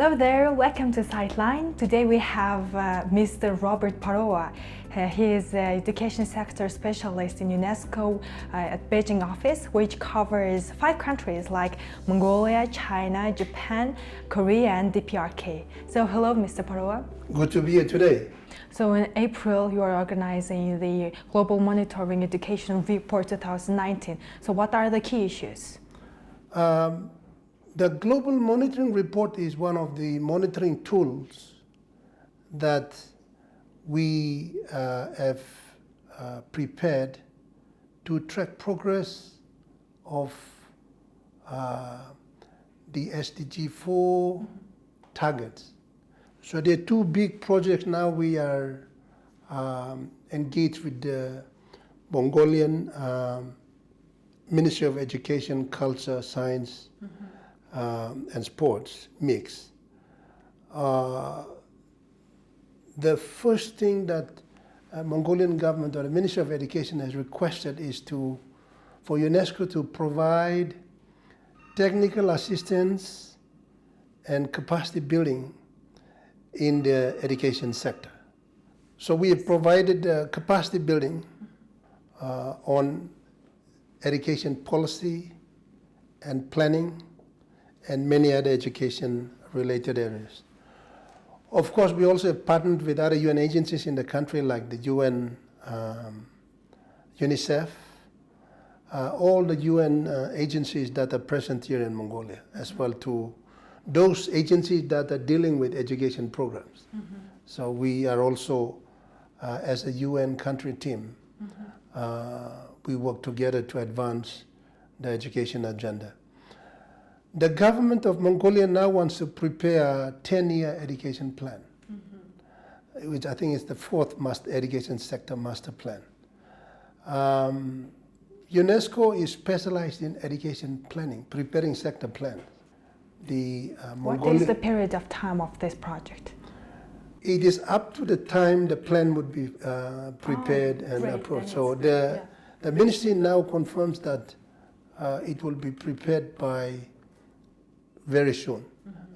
Hello there, welcome to Sightline. Today we have Mr. Robert Parua. He is an education sector specialist in UNESCO at Beijing office, which covers 5 countries like Mongolia, China, Japan, Korea, and DPRK. So hello, Mr. Parua. Good to be here today. So in April, you are organizing the Global Monitoring Education Report 2019. So what are the key issues? The Global Monitoring Report is one of the monitoring tools that we have prepared to track progress of the SDG 4 targets. So there are 2 big projects now. We are engaged with the Mongolian Ministry of Education, Culture, Science, and Sports mix. The first thing that Mongolian government or the Ministry of Education has requested is for UNESCO to provide technical assistance and capacity building in the education sector. So we have provided capacity building on education policy and planning and many other education-related areas. Of course, we also have partnered with other UN agencies in the country like the UN, UNICEF, all the UN agencies that are present here in Mongolia, as well to those agencies that are dealing with education programs. So we are also, as a UN country team, we work together to advance the education agenda. The government of Mongolia now wants to prepare a 10-year education plan, which I think is the 4th education sector master plan. UNESCO is specialized in education planning, preparing sector plans. What is the period of time of this project? It is up to the time the plan would be prepared and approved. So the ministry now confirms that it will be prepared by very soon.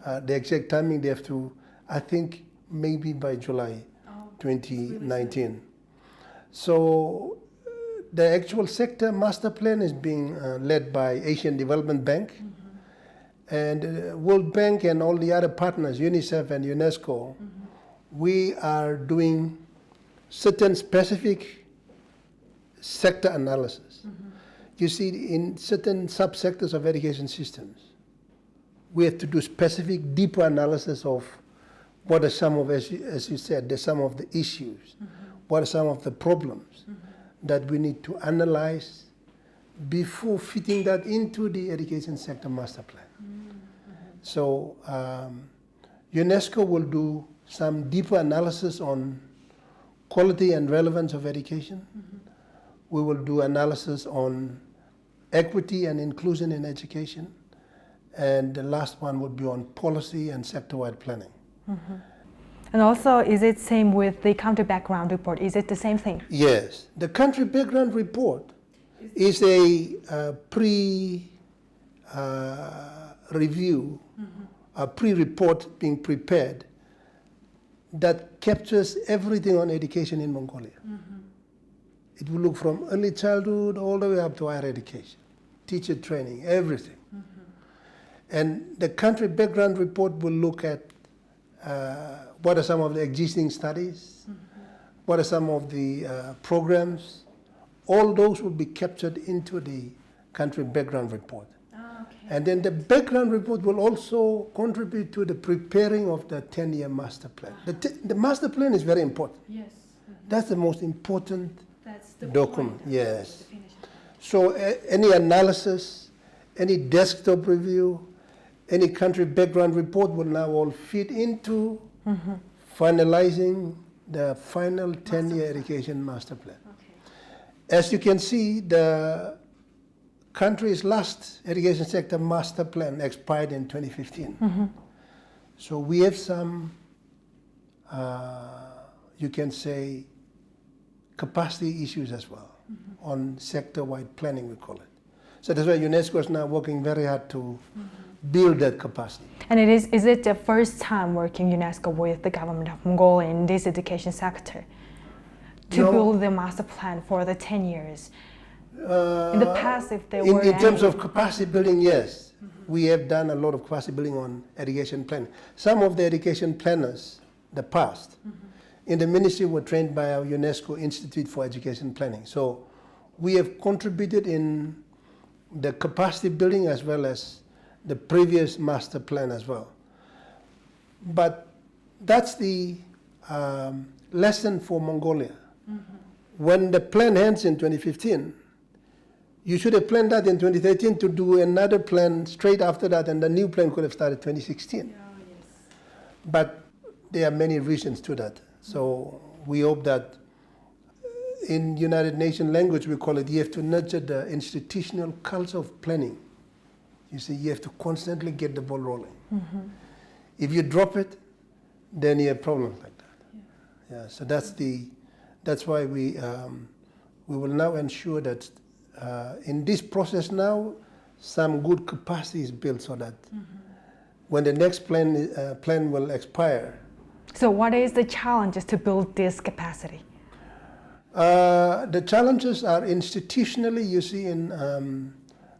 The exact timing they have to, I think, maybe by July 2019. So the actual sector master plan is being led by Asian Development Bank, and World Bank and all the other partners, UNICEF and UNESCO. We are doing certain specific sector analysis. You see, in certain subsectors of education systems, we have to do specific, deeper analysis of what are some of, as you said, some of the issues, what are some of the problems that we need to analyze before fitting that into the education sector master plan. So UNESCO will do some deeper analysis on quality and relevance of education. We will do analysis on equity and inclusion in education. And the last one would be on policy and sector-wide planning. And also, is it same with the country background report? Is it the same thing? Yes. The country background report is a pre-review, a pre-report being prepared that captures everything on education in Mongolia. It will look from early childhood all the way up to higher education, teacher training, everything. And the country background report will look at what are some of the existing studies, what are some of the programs. All those will be captured into the country background report. And then the background report will also contribute to the preparing of the 10-year master plan. The master plan is very important. Yes. That's the most important document. Point. Yes. So any analysis, any desktop review, any country background report will now all fit into finalizing the final 10-year education master plan. As you can see, the country's last education sector master plan expired in 2015. So we have some, you can say, capacity issues as well on sector-wide planning, we call it. So that's why UNESCO is now working very hard to build that capacity. And is it the first time working UNESCO with the government of Mongolia in this education sector to build the master plan for the 10 years? In the past, if there were in terms of capacity building, yes. We have done a lot of capacity building on education planning. Some of the education planners, the past, in the ministry were trained by our UNESCO Institute for Education Planning. So we have contributed in the capacity building as well as the previous master plan as well. But that's the lesson for Mongolia. When the plan ends in 2015, you should have planned that in 2013 to do another plan straight after that, and the new plan could have started 2016. Oh, yes. But there are many reasons to that. So we hope that in United Nations language we call it, you have to nurture the institutional culture of planning. You see, you have to constantly get the ball rolling. If you drop it, then you have problems like that. Yeah. So that's why we will now ensure that in this process now, some good capacity is built so that when the next plan will expire. So what is the challenges to build this capacity? The challenges are institutionally, you see, in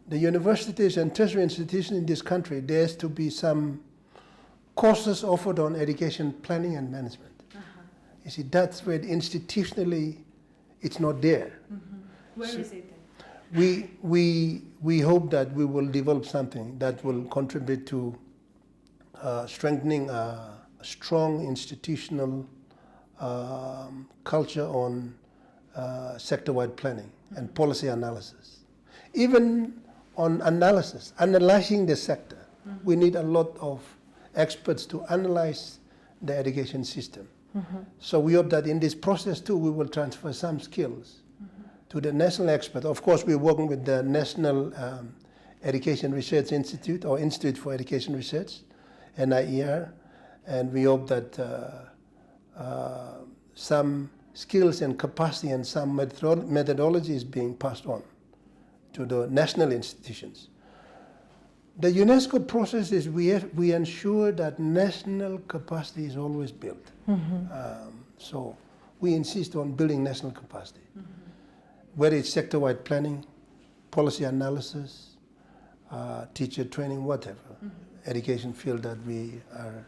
the universities and tertiary institutions in this country, there has to be some courses offered on education planning and management. You see, that's where institutionally it's not there. Where is it then? We hope that we will develop something that will contribute to strengthening a strong institutional culture on sector-wide planning and policy analysis. Even on analysis, analyzing the sector, we need a lot of experts to analyze the education system. So we hope that in this process too, we will transfer some skills to the national expert. Of course, we're working with the National Education Research Institute or Institute for Education Research, NIER, and we hope that some skills and capacity and some methodology is being passed on to the national institutions. The UNESCO process is we ensure that national capacity is always built. So we insist on building national capacity, whether it's sector-wide planning, policy analysis, teacher training, whatever education field that we are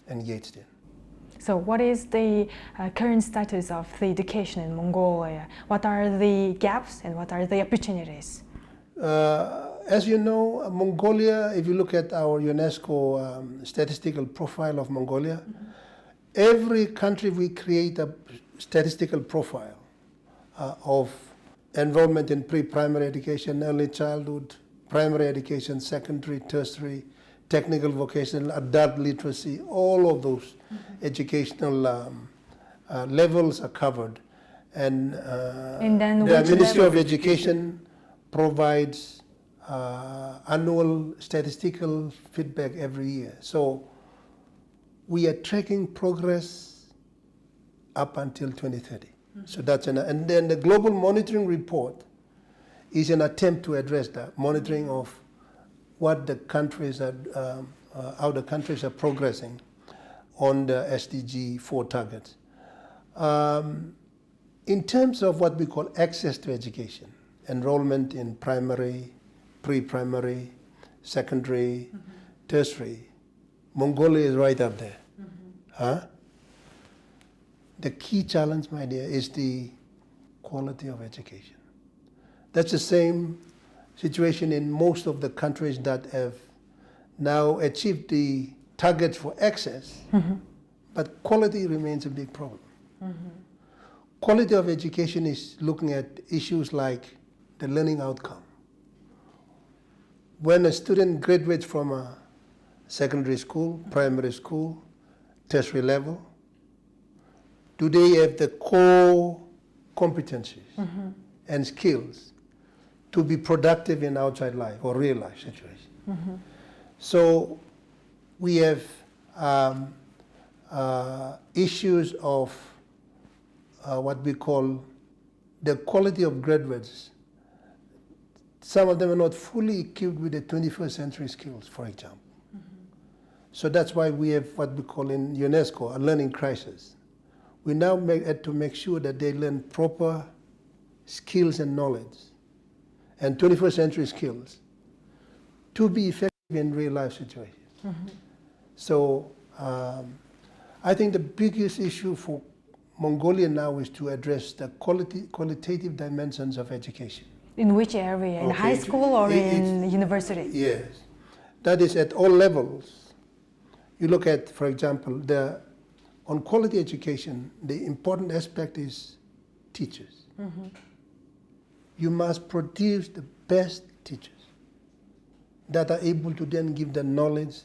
engaged in. So what is the current status of the education in Mongolia? What are the gaps and what are the opportunities? As you know, Mongolia, if you look at our UNESCO statistical profile of Mongolia, every country we create a statistical profile of enrollment in pre-primary education, early childhood, primary education, secondary, tertiary, technical, vocational, adult literacy, all of those educational levels are covered. And then the Ministry of Education provides annual statistical feedback every year. So we are tracking progress up until 2030. So that's and then the global monitoring report is an attempt to address that, monitoring of what the countries are, how the countries are progressing on the SDG 4 targets. In terms of what we call access to education, enrollment in primary, pre-primary, secondary, tertiary, Mongolia is right up there. The key challenge, my dear, is the quality of education. That's the same situation in most of the countries that have now achieved the targets for access, but quality remains a big problem. Quality of education is looking at issues like the learning outcome. When a student graduates from a secondary school, primary school, tertiary level, do they have the core competencies and skills to be productive in outside life or real life situation? So we have issues of what we call the quality of graduates some of them are not fully equipped with the 21st century skills, for example. So that's why we have what we call in UNESCO a learning crisis. We now have to make sure that they learn proper skills and knowledge and 21st century skills to be effective in real life situations. So I think the biggest issue for Mongolia now is to address the qualitative dimensions of education. In which area? In high school or in university? Yes. That is at all levels. You look at, for example, on quality education, the important aspect is teachers. You must produce the best teachers that are able to then give the knowledge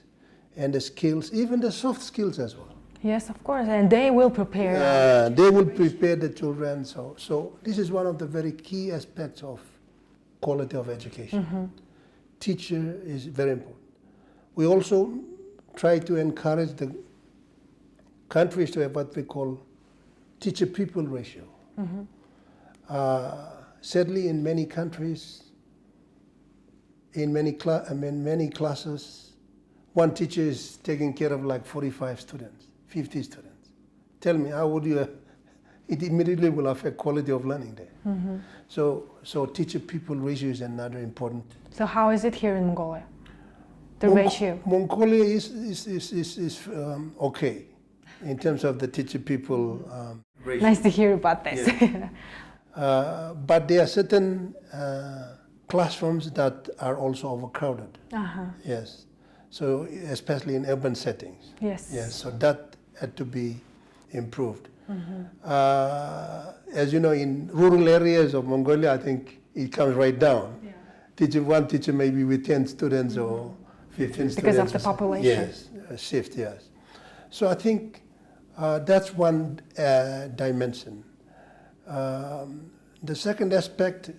and the skills, even the soft skills as well. Yes, of course, and they will prepare. They will prepare the children. So this is one of the very key aspects of quality of education. Teacher is very important. We also try to encourage the countries to have what we call teacher-pupil ratio. Sadly, in many countries, in many classes, one teacher is taking care of like 45 students, 50 students. Tell me, how would you? It immediately will affect quality of learning there. So teacher-pupil ratio is another important. So how is it here in Mongolia? The ratio? Mongolia is okay in terms of the teacher-pupil ratio. Nice to hear about this. But there are certain classrooms that are also overcrowded. Yes. So especially in urban settings. Yes. Yes. So that had to be improved. As you know, in rural areas of Mongolia, I think it comes right down. One teacher maybe with 10 students or 15 students. Because of the population. Yes, shift, yes. So I think that's one dimension. The second aspect,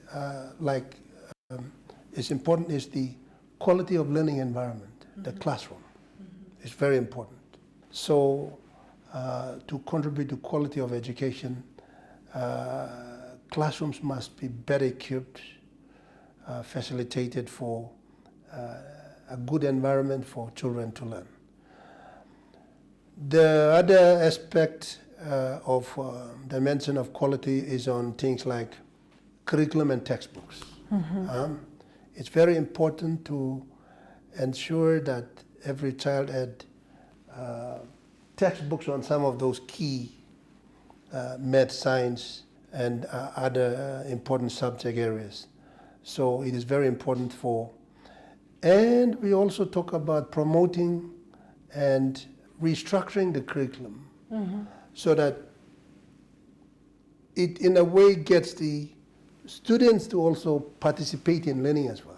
is important, is the quality of learning environment, the classroom. It's very important. So to contribute to quality of education, classrooms must be better equipped, facilitated for a good environment for children to learn. The other aspect of dimension of quality is on things like curriculum and textbooks. It's very important to ensure that every child had textbooks on some of those key math, science, and other important subject areas. So it is very important and we also talk about promoting and restructuring the curriculum so that it in a way gets the students to also participate in learning as well.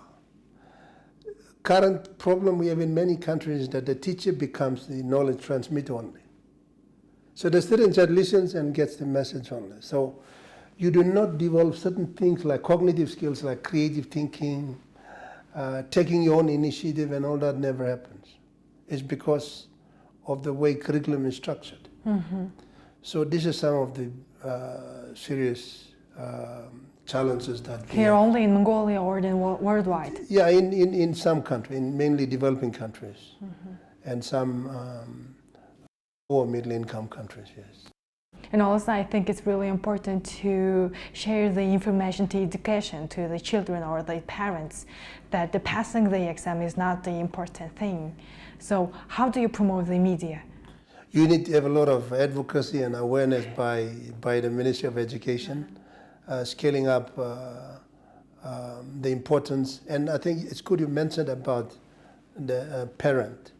Current problem we have in many countries is that the teacher becomes the knowledge transmitter only. So the student just listens and gets the message only. So you do not develop certain things like cognitive skills like creative thinking, taking your own initiative, and all that never happens. It's because of the way curriculum is structured. So this is some of the serious challenges that here only in Mongolia or in worldwide? Yeah, in some countries, in mainly developing countries, and some lower middle income countries, yes. And also I think it's really important to share the information to education to the children or the parents that the passing the exam is not the important thing. So how do you promote the media? You need to have a lot of advocacy and awareness by the Ministry of Education, scaling up the importance. And I think it's good you mentioned about the parent.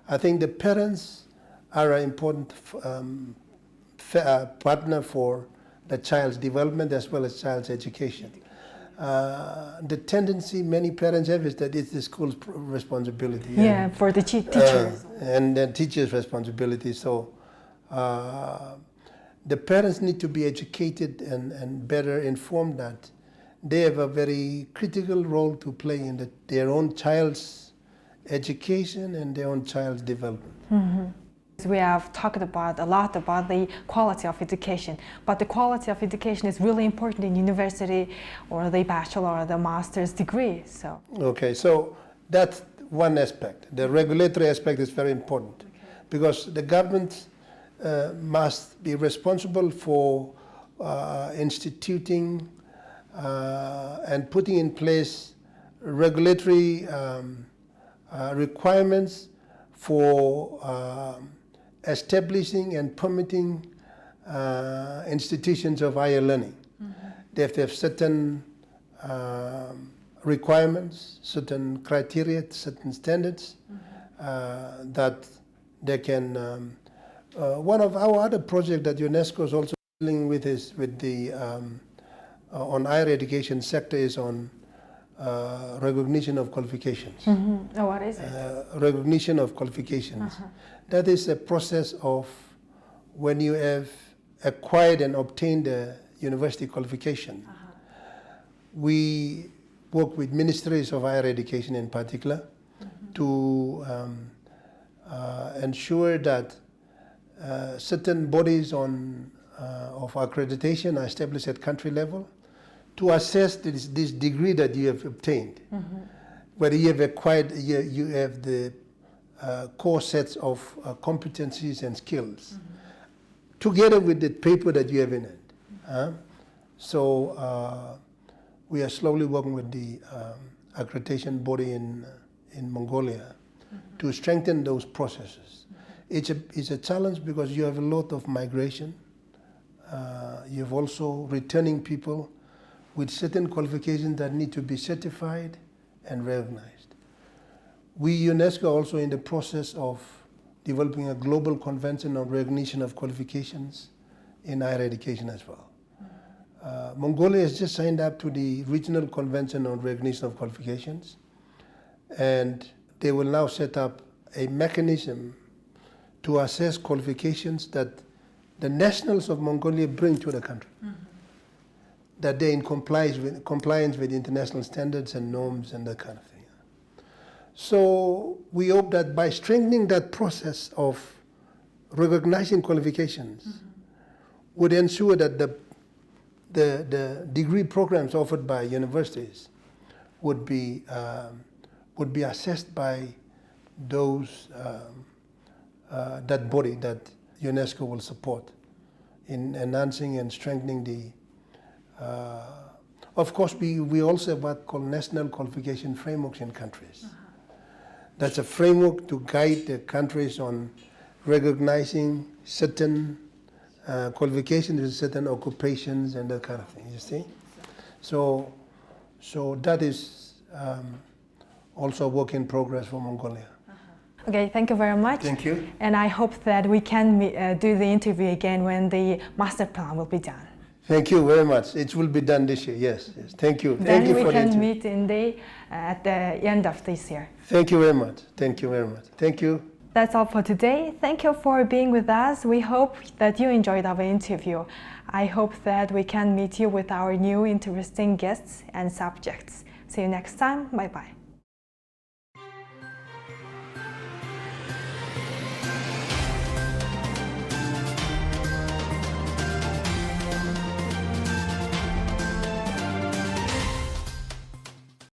I think the parents are an important partner for the child's development as well as child's education. The tendency many parents have is that it's the school's responsibility. Yeah, for the teachers. And the teacher's responsibility. So the parents need to be educated and better informed that they have a very critical role to play in their own child's education and their own child's development. We have talked a lot about the quality of education, but the quality of education is really important in university or the bachelor or the master's degree. So okay, so that's one aspect. The regulatory aspect is very important, because the government must be responsible for instituting and putting in place regulatory requirements for establishing and permitting institutions of higher learning. They have to have certain requirements, certain criteria, certain standards that they can. One of our other projects that UNESCO is also dealing with is with the on higher education sector is on recognition of qualifications. Oh, what is it? Recognition of qualifications. That is a process of when you have acquired and obtained a university qualification. We work with ministries of higher education in particular to ensure that certain bodies of accreditation are established at country level to assess this degree that you have obtained. Whether you have acquired, you have the core sets of competencies and skills, together with the paper that you have in it. So we are slowly working with the accreditation body in Mongolia to strengthen those processes. It's a challenge because you have a lot of migration. You have also returning people with certain qualifications that need to be certified and recognized. We, UNESCO, are also in the process of developing a global convention on recognition of qualifications in higher education as well. Mongolia has just signed up to the regional convention on recognition of qualifications, and they will now set up a mechanism to assess qualifications that the nationals of Mongolia bring to the country, that they're in compliance with international standards and norms and that kind of thing. So we hope that by strengthening that process of recognizing qualifications would ensure that the degree programs offered by universities would be assessed by those that body that UNESCO will support in enhancing and strengthening the. Of course, we also have what called national qualification frameworks in countries. That's a framework to guide the countries on recognizing certain qualifications with certain occupations and that kind of thing. You see, so that is also a work in progress for Mongolia. Okay, thank you very much. Thank you. And I hope that we can do the interview again when the master plan will be done. Thank you very much. It will be done this year. Yes. Thank you. Then Thank you for the interview. we can meet at the end of this year. Thank you very much. Thank you very much. Thank you. That's all for today. Thank you for being with us. We hope that you enjoyed our interview. I hope that we can meet you with our new interesting guests and subjects. See you next time. Bye-bye.